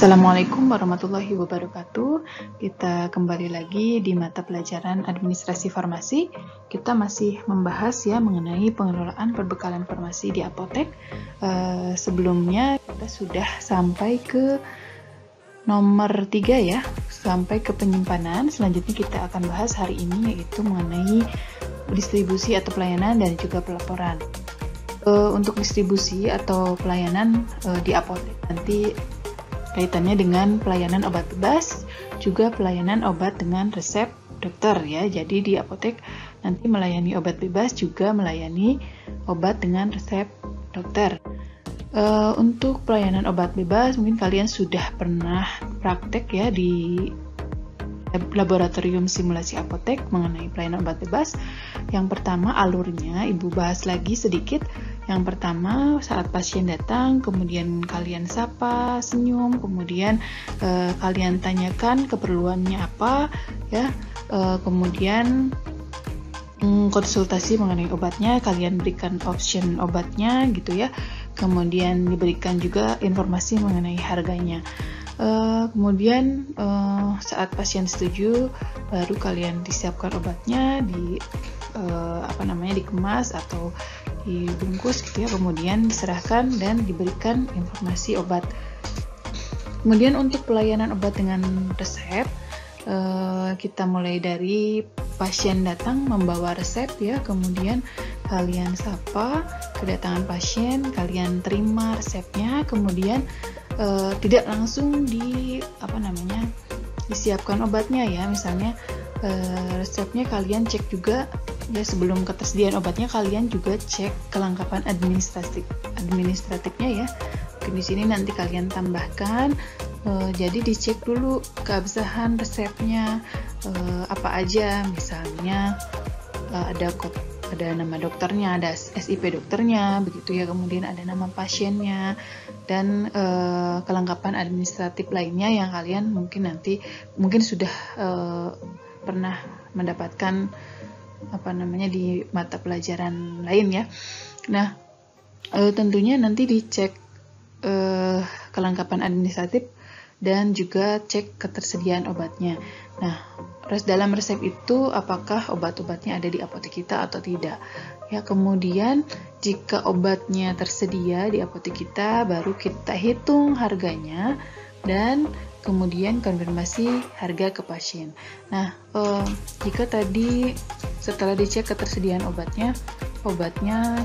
Assalamualaikum warahmatullahi wabarakatuh. Kita kembali lagi di mata pelajaran administrasi farmasi. Kita masih membahas ya mengenai pengelolaan perbekalan farmasi di apotek. Sebelumnya kita sudah sampai ke nomor 3 ya, sampai ke penyimpanan. Selanjutnya kita akan bahas hari ini yaitu mengenai distribusi atau pelayanan dan juga pelaporan. Untuk distribusi atau pelayanan di apotek nanti kaitannya dengan pelayanan obat bebas, juga pelayanan obat dengan resep dokter ya. Jadi di apotek nanti melayani obat bebas juga melayani obat dengan resep dokter. Untuk pelayanan obat bebas mungkin kalian sudah pernah praktek ya di laboratorium simulasi apotek mengenai pelayanan obat bebas. Yang pertama alurnya Ibu bahas lagi sedikit. Yang pertama saat pasien datang, kemudian kalian sapa, senyum, kemudian kalian tanyakan keperluannya apa, ya, kemudian konsultasi mengenai obatnya, kalian berikan option obatnya, gitu ya. Kemudian diberikan juga informasi mengenai harganya. Kemudian saat pasien setuju, baru kalian disiapkan obatnya, dikemas atau dibungkus gitu ya, kemudian diserahkan dan diberikan informasi obat. Kemudian untuk pelayanan obat dengan resep, kita mulai dari pasien datang membawa resep ya, kemudian kalian sapa kedatangan pasien, kalian terima resepnya, kemudian tidak langsung disiapkan obatnya ya, misalnya resepnya kalian cek juga ya, sebelum ketersediaan obatnya kalian juga cek kelengkapan administratifnya ya. Di sini nanti kalian tambahkan, jadi dicek dulu keabsahan resepnya apa aja, misalnya ada nama dokternya, ada SIP dokternya, begitu ya. Kemudian ada nama pasiennya dan kelengkapan administratif lainnya yang kalian mungkin sudah pernah mendapatkan di mata pelajaran lain ya. Nah, tentunya nanti dicek kelengkapan administratif dan juga cek ketersediaan obatnya. Nah, dalam resep itu apakah obat-obatnya ada di apotek kita atau tidak ya. Kemudian jika obatnya tersedia di apotek kita, baru kita hitung harganya dan kemudian konfirmasi harga ke pasien. Nah, jika tadi setelah dicek ketersediaan obatnya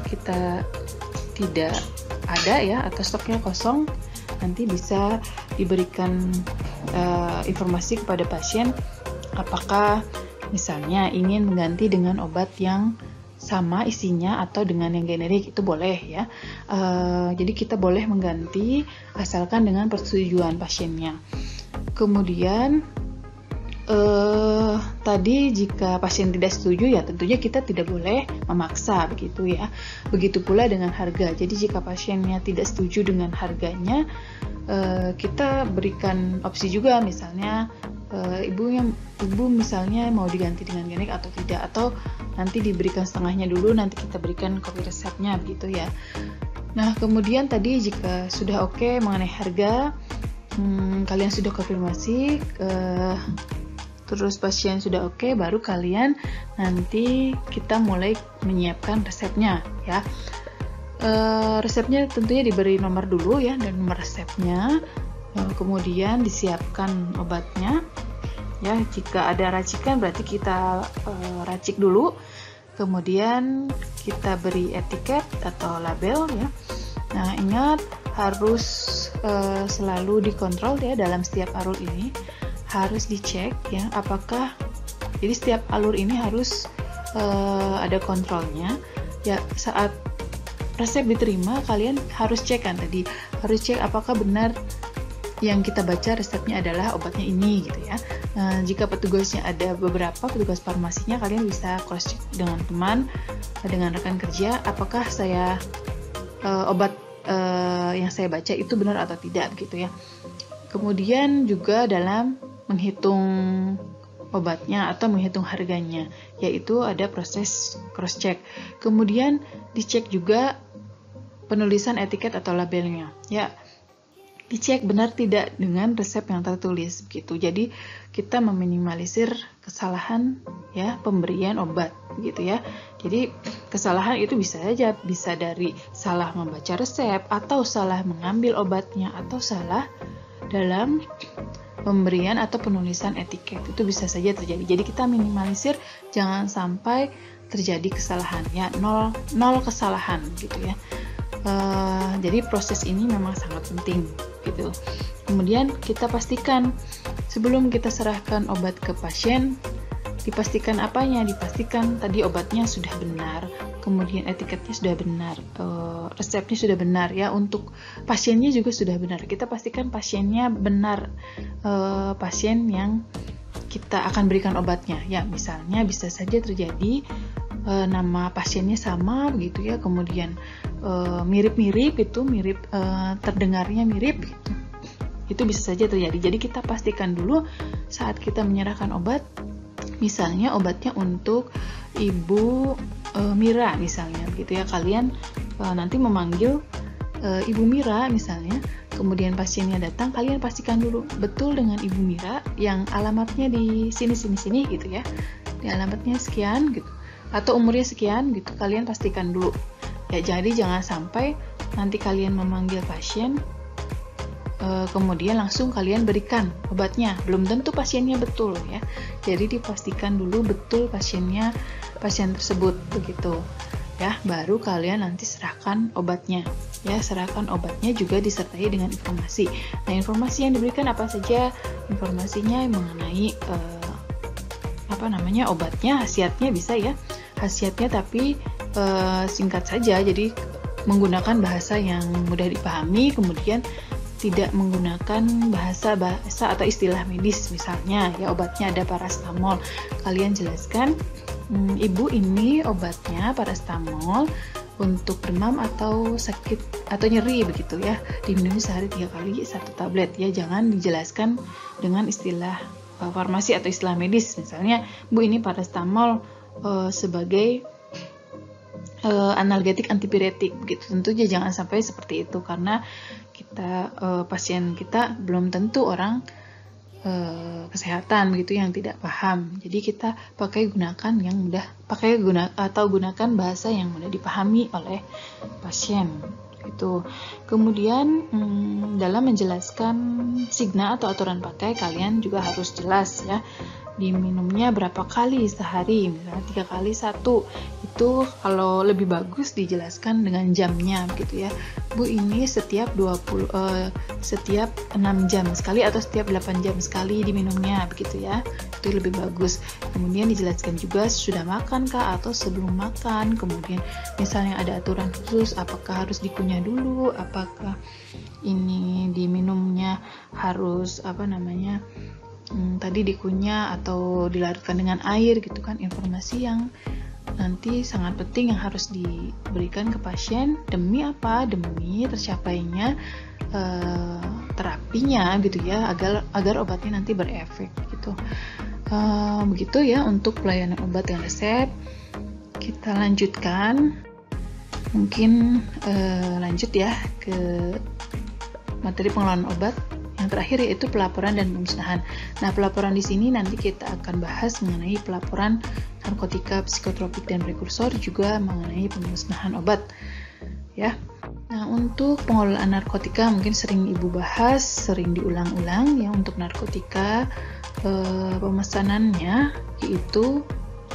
kita tidak ada ya, atau stoknya kosong, nanti bisa diberikan informasi kepada pasien apakah misalnya ingin mengganti dengan obat yang sama isinya atau dengan yang generik, itu boleh ya. Jadi kita boleh mengganti asalkan dengan persetujuan pasiennya. Kemudian tadi jika pasien tidak setuju ya tentunya kita tidak boleh memaksa, begitu ya. Begitu pula dengan harga. Jadi jika pasiennya tidak setuju dengan harganya, kita berikan opsi juga, misalnya ibu misalnya mau diganti dengan generik atau tidak, atau nanti diberikan setengahnya dulu, nanti kita berikan kopi resepnya, begitu ya. Nah, kemudian tadi jika sudah oke mengenai harga, kalian sudah konfirmasi, terus pasien sudah oke, baru kalian nanti kita mulai menyiapkan resepnya ya. Resepnya tentunya diberi nomor dulu ya, dan nomor resepnya, kemudian disiapkan obatnya ya. Jika ada racikan berarti kita racik dulu, kemudian kita beri etiket atau label ya. Nah, ingat harus selalu dikontrol ya, dalam setiap alur ini harus dicek ya, apakah jadi setiap alur ini harus ada kontrolnya ya. Saat resep diterima, kalian harus cek kan tadi, harus cek apakah benar yang kita baca resepnya adalah obatnya ini gitu ya. Jika petugasnya ada beberapa petugas farmasinya, kalian bisa cross check dengan teman, dengan rekan kerja, apakah obat yang saya baca itu benar atau tidak gitu ya. Kemudian juga dalam menghitung obatnya atau menghitung harganya, yaitu ada proses cross check. Kemudian dicek juga penulisan etiket atau labelnya ya. dicek benar tidak dengan resep yang tertulis begitu. Jadi kita meminimalisir kesalahan ya pemberian obat begitu ya. Jadi kesalahan itu bisa saja bisa dari salah membaca resep, atau salah mengambil obatnya, atau salah dalam pemberian atau penulisan etiket. Itu bisa saja terjadi. Jadi kita minimalisir jangan sampai terjadi kesalahan ya, nol kesalahan gitu ya. Jadi proses ini memang sangat penting gitu. Kemudian kita pastikan sebelum kita serahkan obat ke pasien, dipastikan apanya? Dipastikan tadi obatnya sudah benar, kemudian etiketnya sudah benar, resepnya sudah benar ya, untuk pasiennya juga sudah benar. Kita pastikan pasiennya benar, pasien yang kita akan berikan obatnya ya. Misalnya bisa saja terjadi nama pasiennya sama begitu ya, kemudian mirip-mirip itu, terdengarnya mirip gitu. Itu bisa saja terjadi. Jadi kita pastikan dulu saat kita menyerahkan obat, misalnya obatnya untuk Ibu Mira misalnya begitu ya, kalian nanti memanggil Ibu Mira misalnya, kemudian pasiennya datang, kalian pastikan dulu betul dengan Ibu Mira yang alamatnya di sini gitu ya, di alamatnya sekian gitu, atau umurnya sekian gitu, kalian pastikan dulu ya. Jadi jangan sampai nanti kalian memanggil pasien kemudian langsung kalian berikan obatnya, belum tentu pasiennya betul ya. Jadi dipastikan dulu betul pasien tersebut begitu ya, baru kalian nanti serahkan obatnya ya. Serahkan obatnya juga disertai dengan informasi. Nah, informasi yang diberikan apa saja? Informasinya mengenai obatnya, khasiatnya bisa ya, khasiatnya tapi singkat saja, jadi menggunakan bahasa yang mudah dipahami, kemudian tidak menggunakan bahasa atau istilah medis. Misalnya ya, obatnya ada paracetamol, kalian jelaskan, Ibu ini obatnya paracetamol untuk demam atau sakit atau nyeri begitu ya, diminum sehari 3 kali 1 tablet ya. Jangan dijelaskan dengan istilah farmasi atau istilah medis. Misalnya, Bu, ini paracetamol sebagai analgetik antipiretik begitu. Tentunya jangan sampai seperti itu, karena kita pasien kita belum tentu orang kesehatan begitu yang tidak paham. Jadi kita gunakan bahasa yang mudah dipahami oleh pasien gitu. Kemudian dalam menjelaskan signa atau aturan pakai, kalian juga harus jelas ya, diminumnya berapa kali sehari, misalnya 3 kali 1. Itu kalau lebih bagus dijelaskan dengan jamnya gitu ya. Bu, ini setiap 6 jam sekali atau setiap 8 jam sekali diminumnya begitu ya. Itu lebih bagus. Kemudian dijelaskan juga sudah makan kah atau sebelum makan. Kemudian misalnya ada aturan khusus, apakah harus dikunyah dulu, apakah ini diminumnya harus tadi dikunyah atau dilarutkan dengan air gitu kan. Informasi yang nanti sangat penting yang harus diberikan ke pasien. Demi apa? Demi tercapainya terapinya gitu ya, agar obatnya nanti berefek gitu. Begitu ya untuk pelayanan obat dan resep. Kita lanjutkan, mungkin lanjut ya ke materi pengelolaan obat. Yang terakhir yaitu pelaporan dan pemusnahan. Nah, pelaporan di sini nanti kita akan bahas mengenai pelaporan narkotika, psikotropik dan prekursor, juga mengenai pemusnahan obat. Ya. Nah, untuk pengelolaan narkotika mungkin sering Ibu bahas, sering diulang-ulang ya. Untuk narkotika pemesanannya yaitu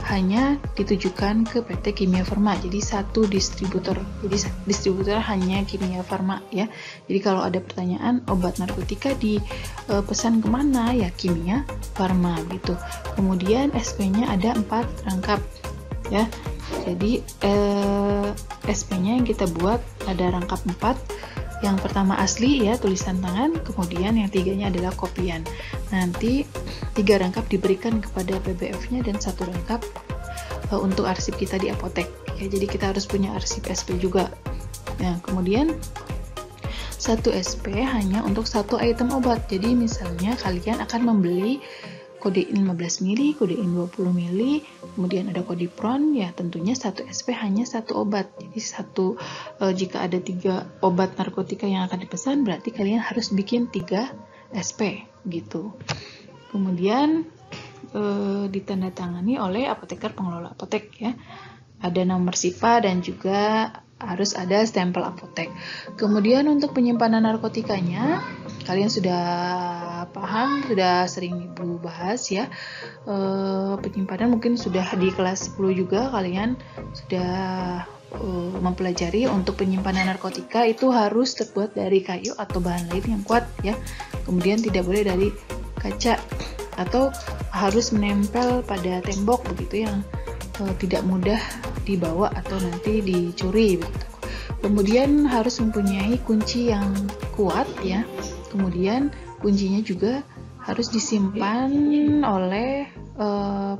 hanya ditujukan ke PT Kimia Farma. Jadi satu distributor. Jadi distributor hanya Kimia Farma ya. Jadi kalau ada pertanyaan obat narkotika dipesan kemana ya, Kimia Farma gitu. Kemudian SP-nya ada 4 rangkap ya. Jadi SP-nya yang kita buat ada rangkap 4. Yang pertama asli ya, tulisan tangan, kemudian yang 3-nya adalah kopian. Nanti 3 rangkap diberikan kepada PBF-nya dan 1 rangkap untuk arsip kita di apotek. Ya, jadi kita harus punya arsip SP juga. Nah, kemudian 1 SP hanya untuk 1 item obat. Jadi misalnya kalian akan membeli kodein 15 mili, kodein 20 mili, kemudian ada kodipron, ya tentunya satu SP hanya satu obat. Jadi jika ada 3 obat narkotika yang akan dipesan, berarti kalian harus bikin 3 SP gitu. Kemudian ditandatangani oleh apoteker pengelola apotek ya. Ada nomor SIPA dan juga harus ada stempel apotek. Kemudian untuk penyimpanan narkotikanya, kalian sudah paham, sudah sering Ibu bahas ya. Penyimpanan mungkin sudah di kelas 10 juga kalian sudah mempelajari. Untuk penyimpanan narkotika itu harus terbuat dari kayu atau bahan lain yang kuat ya. Kemudian tidak boleh dari kaca atau harus menempel pada tembok begitu yang tidak mudah dibawa atau nanti dicuri begitu. Kemudian harus mempunyai kunci yang kuat ya. Kemudian kuncinya juga harus disimpan oleh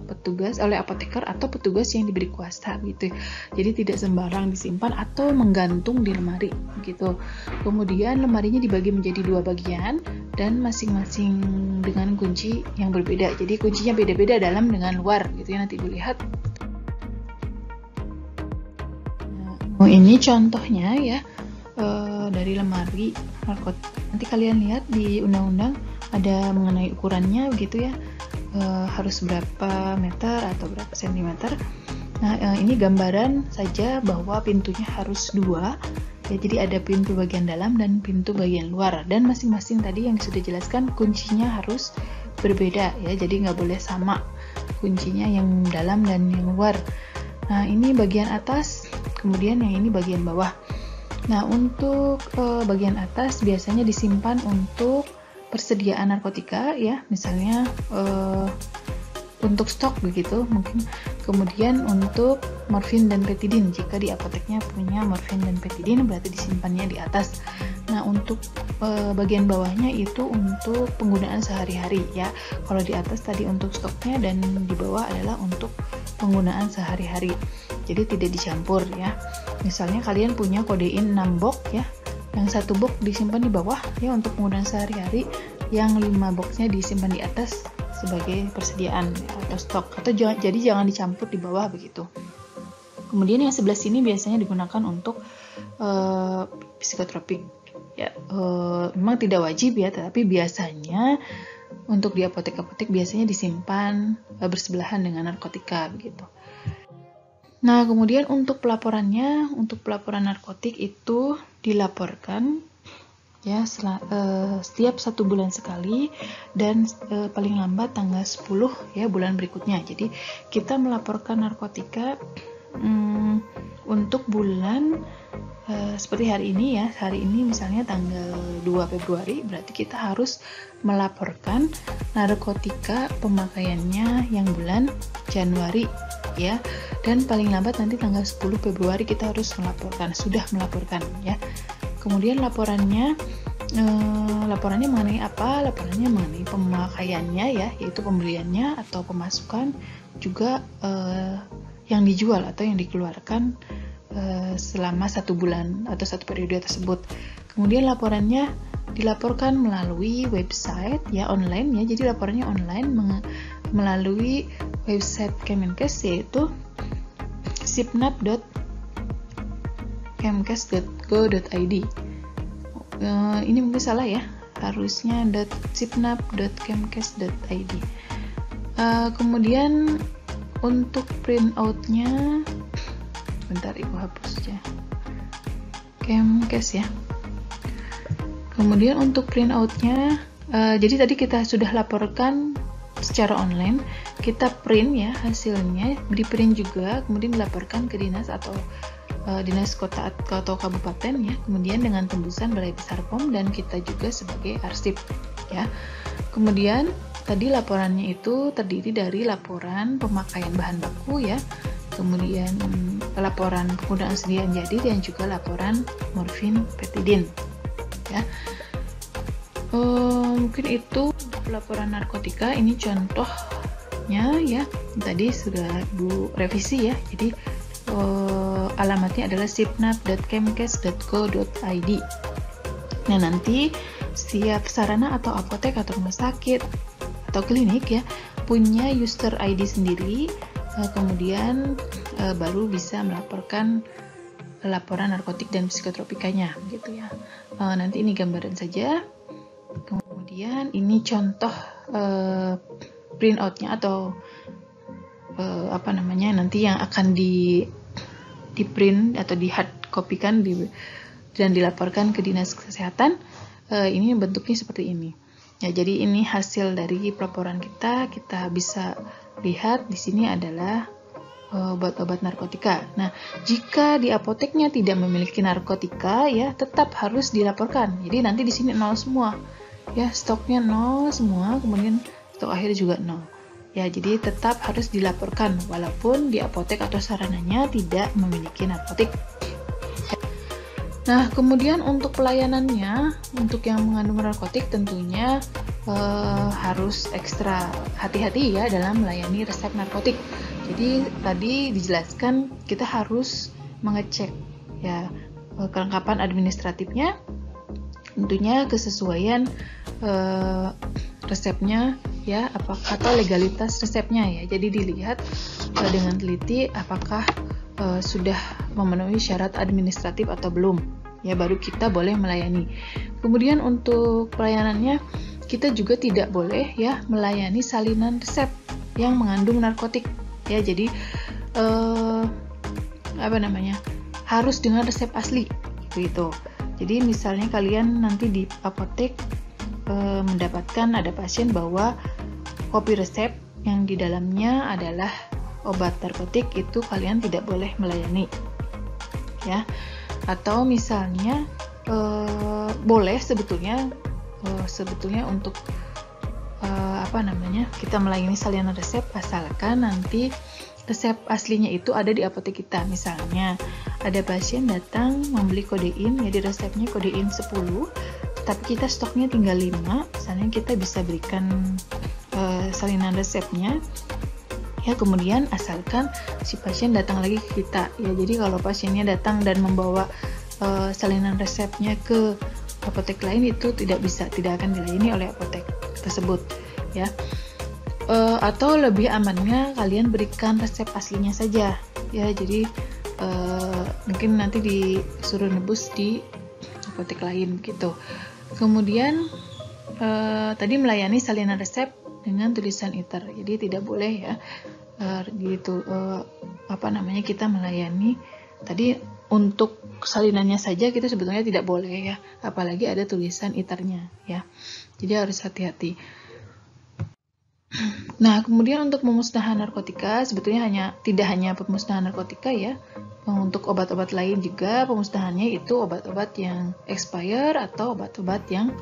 petugas, oleh apoteker atau petugas yang diberi kuasa gitu. Jadi tidak sembarang disimpan atau menggantung di lemari gitu. Kemudian lemarinya dibagi menjadi 2 bagian dan masing-masing dengan kunci yang berbeda. Jadi kuncinya beda-beda dalam dengan luar gitu ya, nanti dilihat. Nah, ini contohnya ya dari lemari narkotika. Nanti kalian lihat di undang-undang ada mengenai ukurannya begitu ya, harus berapa meter atau berapa sentimeter. Nah, ini gambaran saja bahwa pintunya harus 2 ya, jadi ada pintu bagian dalam dan pintu bagian luar, dan masing-masing tadi yang sudah jelaskan kuncinya harus berbeda ya, jadi nggak boleh sama kuncinya yang dalam dan yang luar. Nah, ini bagian atas, kemudian yang ini bagian bawah. Nah, untuk bagian atas biasanya disimpan untuk persediaan narkotika ya, misalnya untuk stok begitu mungkin. Kemudian untuk morfin dan petidin, jika di apoteknya punya morfin dan petidin berarti disimpannya di atas. Nah, untuk bagian bawahnya itu untuk penggunaan sehari-hari ya. Kalau di atas tadi untuk stoknya dan di bawah adalah untuk penggunaan sehari-hari. Jadi tidak dicampur ya. Misalnya kalian punya kodein 6 box ya, yang 1 box disimpan di bawah ya untuk penggunaan sehari-hari, yang 5 boxnya disimpan di atas sebagai persediaan ya, atau stok, atau jadi jangan dicampur di bawah begitu. Kemudian yang sebelah sini biasanya digunakan untuk psikotropik ya, memang tidak wajib ya, tetapi biasanya untuk di apotek-apotek biasanya disimpan bersebelahan dengan narkotika begitu. Nah, kemudian untuk pelaporannya, untuk pelaporan narkotik itu dilaporkan ya setiap 1 bulan sekali, dan paling lambat tanggal 10 ya bulan berikutnya. Jadi kita melaporkan narkotika untuk bulan seperti hari ini ya, hari ini misalnya tanggal 2 Februari, berarti kita harus melaporkan narkotika pemakaiannya yang bulan Januari ya, dan paling lambat nanti tanggal 10 Februari kita harus sudah melaporkan ya. Kemudian laporannya mengenai apa? Laporannya mengenai pemakaiannya ya, yaitu pembeliannya atau pemasukan, juga yang dijual atau yang dikeluarkan selama 1 bulan atau 1 periode tersebut. Kemudian laporannya dilaporkan melalui website ya, online ya. Jadi laporannya online melalui website Kemenkes, yaitu sipnap.kemkes.go.id. Ini mungkin salah ya, harusnya .sipnap.kemkes.id. Kemudian untuk printoutnya, bentar Ibu hapus ya, Kemkes ya. Kemudian untuk printoutnya, jadi tadi kita sudah laporkan secara online, kita print ya hasilnya, di print juga, kemudian dilaporkan ke dinas atau dinas kota atau kabupaten ya, kemudian dengan tembusan Balai Besar POM, dan kita juga sebagai arsip ya. Kemudian tadi laporannya itu terdiri dari laporan pemakaian bahan baku ya, kemudian laporan penggunaan sediaan jadi, dan juga laporan morfin petidin ya. Mungkin itu laporan narkotika. Ini contohnya ya, tadi sudah Bu revisi ya. Jadi alamatnya adalah sipnap.kemkes.go.id. Nah, nanti setiap sarana atau apotek atau rumah sakit atau klinik ya punya user ID sendiri, kemudian baru bisa melaporkan laporan narkotik dan psikotropikanya gitu ya. Nanti ini gambaran saja. Kemudian ini contoh printoutnya atau nanti yang akan di print atau di hard copy-kan dan dilaporkan ke Dinas Kesehatan. Ini bentuknya seperti ini. Ya, jadi ini hasil dari pelaporan kita bisa lihat di sini adalah obat-obat narkotika. Nah, jika di apoteknya tidak memiliki narkotika, ya tetap harus dilaporkan. Jadi nanti di sini 0 semua. Ya, stoknya 0 semua, kemudian stok akhir juga 0. Ya, jadi tetap harus dilaporkan walaupun di apotek atau sarananya tidak memiliki narkotik. Nah, kemudian untuk pelayanannya, untuk yang mengandung narkotik tentunya harus ekstra hati-hati ya dalam melayani resep narkotik. Jadi tadi dijelaskan kita harus mengecek ya kelengkapan administratifnya, tentunya kesesuaian resepnya ya, atau legalitas resepnya ya. Jadi dilihat dengan teliti apakah sudah memenuhi syarat administratif atau belum, ya baru kita boleh melayani. Kemudian untuk pelayanannya kita juga tidak boleh ya melayani salinan resep yang mengandung narkotik ya. Jadi harus dengan resep asli gitu. Jadi misalnya kalian nanti di apotek mendapatkan ada pasien bawa kopi resep yang di dalamnya adalah obat narkotik, itu kalian tidak boleh melayani ya. Atau misalnya boleh sebetulnya untuk kita melayani salinan resep asalkan nanti resep aslinya itu ada di apotek kita. Misalnya ada pasien datang membeli kodein, jadi resepnya kodein 10, tapi kita stoknya tinggal 5, misalnya kita bisa berikan salinan resepnya ya, kemudian asalkan si pasien datang lagi ke kita ya. Jadi kalau pasiennya datang dan membawa salinan resepnya ke apotek lain, itu tidak akan dilayani oleh apotek tersebut ya. Atau lebih amannya kalian berikan resep aslinya saja ya. Jadi mungkin nanti disuruh nebus di apotek lain gitu. Kemudian tadi melayani salinan resep dengan tulisan ITER, jadi tidak boleh ya kita melayani tadi untuk salinannya saja, kita sebetulnya tidak boleh ya, apalagi ada tulisan ITER-nya ya. Jadi harus hati-hati. Nah, kemudian untuk pemusnahan narkotika sebetulnya tidak hanya pemusnahan narkotika ya. Untuk obat-obat lain juga pemusnahannya itu obat-obat yang expire atau obat-obat yang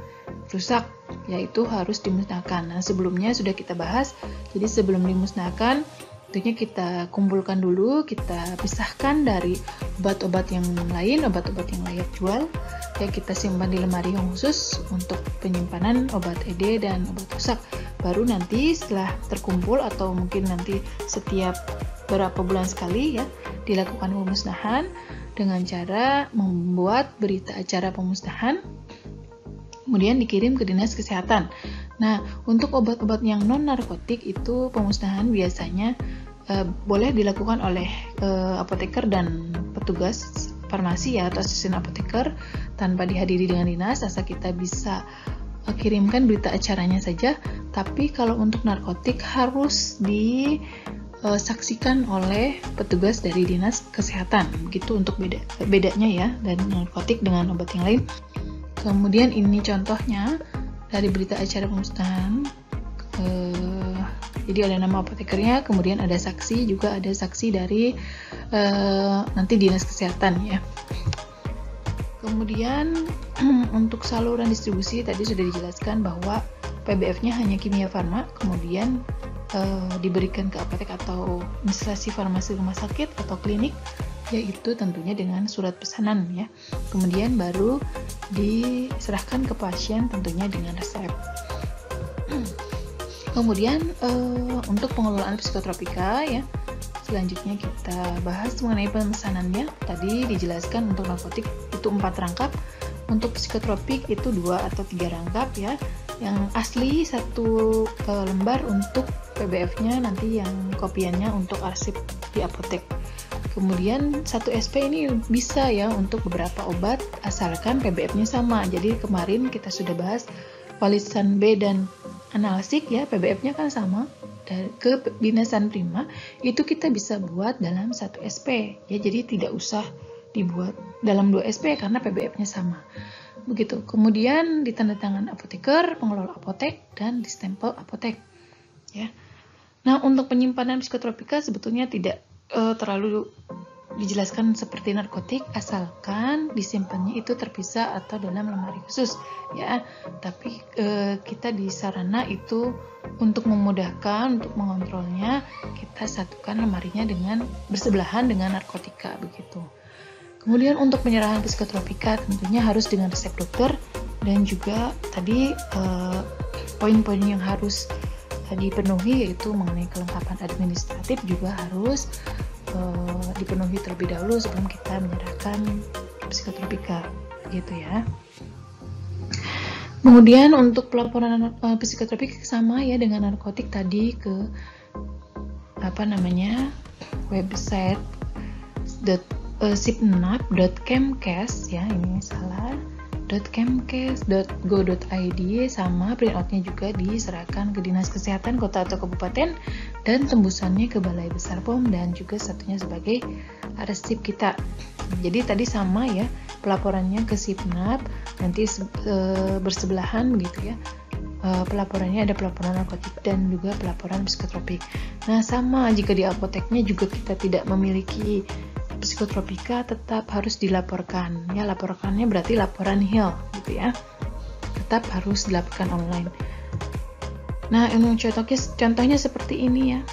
rusak, yaitu harus dimusnahkan. Nah, sebelumnya sudah kita bahas. Jadi sebelum dimusnahkan tentunya kita kumpulkan dulu, kita pisahkan dari obat-obat yang lain, obat-obat yang layak jual. Ya, kita simpan di lemari yang khusus untuk penyimpanan obat ED dan obat rusak. Baru nanti setelah terkumpul atau mungkin nanti setiap berapa bulan sekali ya dilakukan pemusnahan dengan cara membuat berita acara pemusnahan, kemudian dikirim ke Dinas Kesehatan. Nah, untuk obat-obat yang non-narkotik itu pemusnahan biasanya boleh dilakukan oleh apoteker dan petugas farmasi ya, atau asisten apoteker tanpa dihadiri dengan dinas, asal kita bisa kirimkan berita acaranya saja. Tapi kalau untuk narkotik harus disaksikan oleh petugas dari Dinas Kesehatan. Begitu untuk bedanya ya dari narkotik dengan obat yang lain. Kemudian ini contohnya dari berita acara pemusnahan. Jadi ada nama apotekernya, kemudian ada saksi, juga ada saksi dari nanti Dinas Kesehatan ya. Kemudian untuk saluran distribusi tadi sudah dijelaskan bahwa PBF-nya hanya Kimia Farma, kemudian diberikan ke apotek atau instansi farmasi rumah sakit atau klinik, yaitu tentunya dengan surat pesanan ya. Kemudian baru diserahkan ke pasien tentunya dengan resep. Kemudian untuk pengelolaan psikotropika ya, selanjutnya kita bahas mengenai pemesanannya. Tadi dijelaskan untuk narkotik itu 4 rangkap, untuk psikotropik itu 2 atau 3 rangkap ya. Yang asli 1 lembar untuk PBF-nya nanti yang kopiannya untuk arsip di apotek. Kemudian 1 SP ini bisa ya untuk beberapa obat asalkan PBF-nya sama. Jadi kemarin kita sudah bahas Valisan B dan analsik ya, PBF-nya kan sama. Dan ke Binasan Prima itu kita bisa buat dalam 1 SP ya, jadi tidak usah dibuat dalam 2 SP karena PBF-nya sama. Begitu. Kemudian ditandatangan apoteker, pengelola apotek, dan distempel apotek ya. Nah, untuk penyimpanan psikotropika sebetulnya tidak terlalu dijelaskan seperti narkotik, asalkan disimpannya itu terpisah atau dalam lemari khusus ya. Tapi kita di sarana itu untuk memudahkan, untuk mengontrolnya, kita satukan lemarinya dengan bersebelahan dengan narkotika begitu. Kemudian untuk penyerahan psikotropika tentunya harus dengan resep dokter, dan juga tadi poin-poin yang harus dipenuhi yaitu mengenai kelengkapan administratif juga harus dipenuhi terlebih dahulu sebelum kita menyerahkan psikotropika gitu ya. Kemudian untuk pelaporan psikotropika sama ya dengan narkotik tadi ke website sipnap.kemkes ya, ini salah, .kemkes.go.id, sama printoutnya juga diserahkan ke Dinas Kesehatan Kota atau Kabupaten dan tembusannya ke Balai Besar POM dan juga satunya sebagai arsip kita. Jadi tadi sama ya, pelaporannya ke Sipnap nanti bersebelahan begitu ya. Pelaporannya ada pelaporan narkotik dan juga pelaporan psikotropik. Nah, sama jika di apoteknya juga kita tidak memiliki psikotropika tetap harus dilaporkan ya, laporkannya berarti laporan HIL gitu ya, tetap harus dilaporkan online. Nah, contohnya seperti ini ya,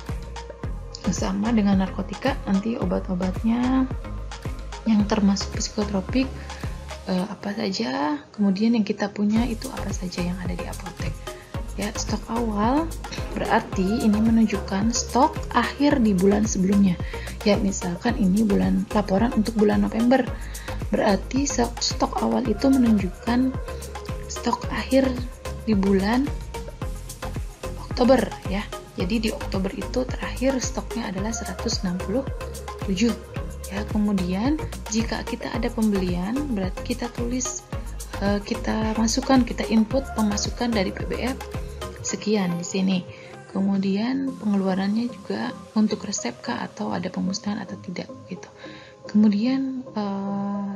sama dengan narkotika, nanti obat-obatnya yang termasuk psikotropik apa saja, kemudian yang kita punya itu apa saja yang ada di apotek ya. Stok awal berarti ini menunjukkan stok akhir di bulan sebelumnya ya. Misalkan ini laporan untuk bulan November, berarti stok awal itu menunjukkan stok akhir di bulan Oktober ya. Jadi di Oktober itu terakhir stoknya adalah 167 ya. Kemudian jika kita ada pembelian, berarti kita tulis, kita masukkan, kita input pemasukan dari PBF sekian di sini. Kemudian pengeluarannya juga untuk resep kah atau ada pemusnahan atau tidak gitu. Kemudian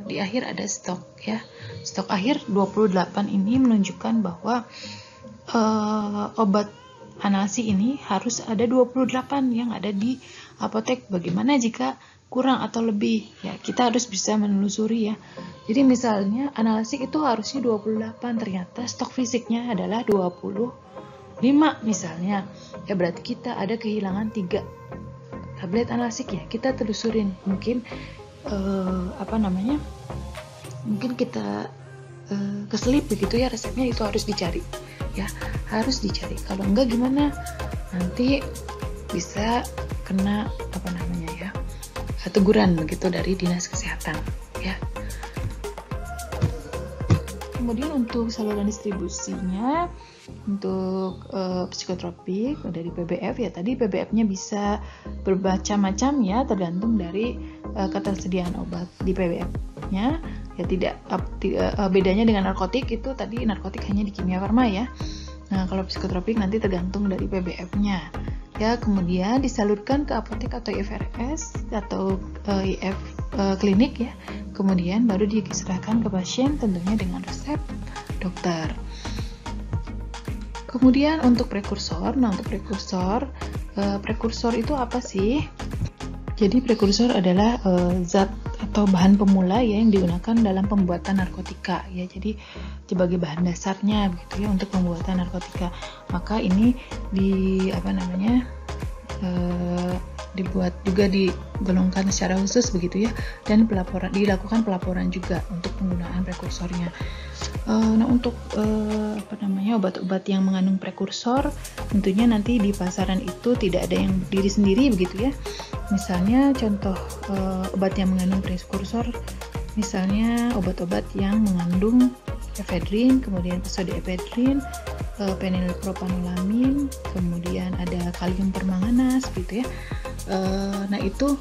di akhir ada stok ya. Stok akhir 28 ini menunjukkan bahwa obat analsi ini harus ada 28 yang ada di apotek. Bagaimana jika kurang atau lebih ya, kita harus bisa menelusuri ya. Jadi misalnya analsik itu harusnya 28, ternyata stok fisiknya adalah 25 misalnya ya, berarti kita ada kehilangan 3 tablet analsik ya. Kita telusurin, mungkin mungkin kita keselip begitu ya, resepnya itu harus dicari ya, harus dicari. Kalau enggak gimana, nanti bisa kena teguran begitu dari Dinas Kesehatan ya. Kemudian untuk saluran distribusinya untuk psikotropik dari PBF ya, tadi PBF-nya bisa bermacam-macam ya, tergantung dari ketersediaan obat di PBF-nya ya. Tidak bedanya dengan narkotik, itu tadi narkotik hanya di Kimia Farma ya. Nah, kalau psikotropik nanti tergantung dari PBF-nya ya. Kemudian disalurkan ke apotek atau IFRS atau IF klinik ya. Kemudian baru diserahkan ke pasien tentunya dengan resep dokter. Kemudian untuk prekursor, nah untuk prekursor itu apa sih? Jadi prekursor adalah zat atau bahan pemula ya yang digunakan dalam pembuatan narkotika ya. Jadi sebagai bahan dasarnya begitu ya untuk pembuatan narkotika. Maka ini dibuat juga digolongkan secara khusus begitu ya, dan dilakukan pelaporan juga untuk penggunaan prekursornya. Nah untuk obat-obat yang mengandung prekursor tentunya nanti di pasaran itu tidak ada yang berdiri sendiri begitu ya. Misalnya contoh obat yang mengandung prekursor, misalnya obat-obat yang mengandung efedrin, kemudian pseudoephedrine, penilpropanolamid, kemudian ada kalium permanganas gitu ya. Nah itu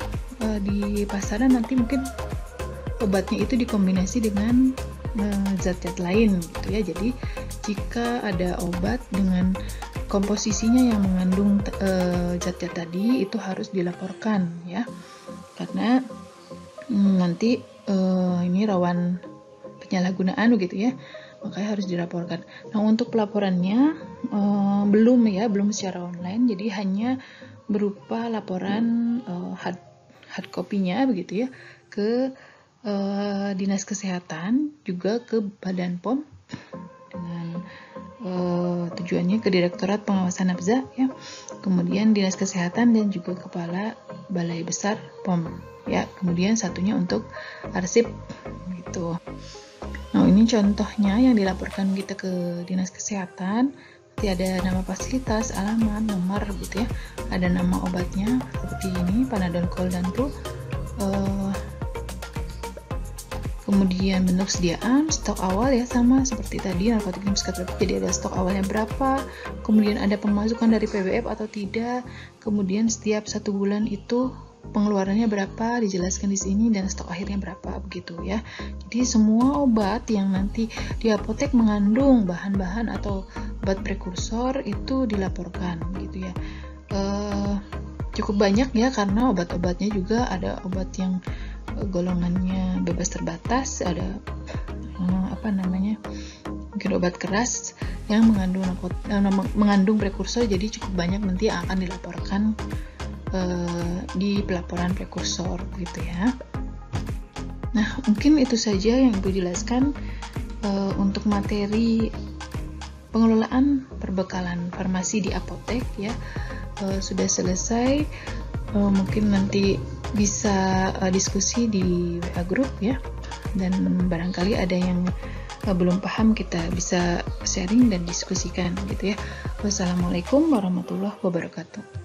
di pasaran nanti mungkin obatnya itu dikombinasi dengan zat-zat lain gitu ya. Jadi jika ada obat dengan komposisinya yang mengandung zat-zat tadi, itu harus dilaporkan ya, karena nanti ini rawan penyalahgunaan begitu ya, makanya harus dilaporkan. Nah untuk pelaporannya belum secara online, jadi hanya berupa laporan hard copy-nya begitu ya ke Dinas Kesehatan, juga ke Badan POM, dengan tujuannya ke Direktorat Pengawasan Nafza ya, kemudian Dinas Kesehatan dan juga Kepala Balai Besar POM ya, kemudian satunya untuk arsip gitu. Nah ini contohnya yang dilaporkan kita ke Dinas Kesehatan. Nanti ada nama fasilitas, alamat, nomor gitu ya, ada nama obatnya seperti ini, Panadol Coldantu, kemudian bentuk sediaan, stok awal ya sama seperti tadi narkotik dan psikotropik, jadi ada stok awalnya berapa, kemudian ada pemasukan dari PBF atau tidak, kemudian setiap 1 bulan itu pengeluarannya berapa dijelaskan di sini, dan stok akhirnya berapa begitu ya. Jadi semua obat yang nanti di apotek mengandung bahan-bahan atau obat prekursor itu dilaporkan gitu ya. Cukup banyak ya, karena obat-obatnya juga ada obat yang golongannya bebas terbatas, ada mungkin obat keras yang mengandung prekursor, jadi cukup banyak nanti akan dilaporkan di pelaporan prekursor gitu ya. Nah mungkin itu saja yang Ibu jelaskan untuk materi pengelolaan perbekalan farmasi di apotek ya. Sudah selesai, mungkin nanti bisa diskusi di WA group ya, dan barangkali ada yang belum paham, kita bisa sharing dan diskusikan gitu ya. Wassalamualaikum warahmatullahi wabarakatuh.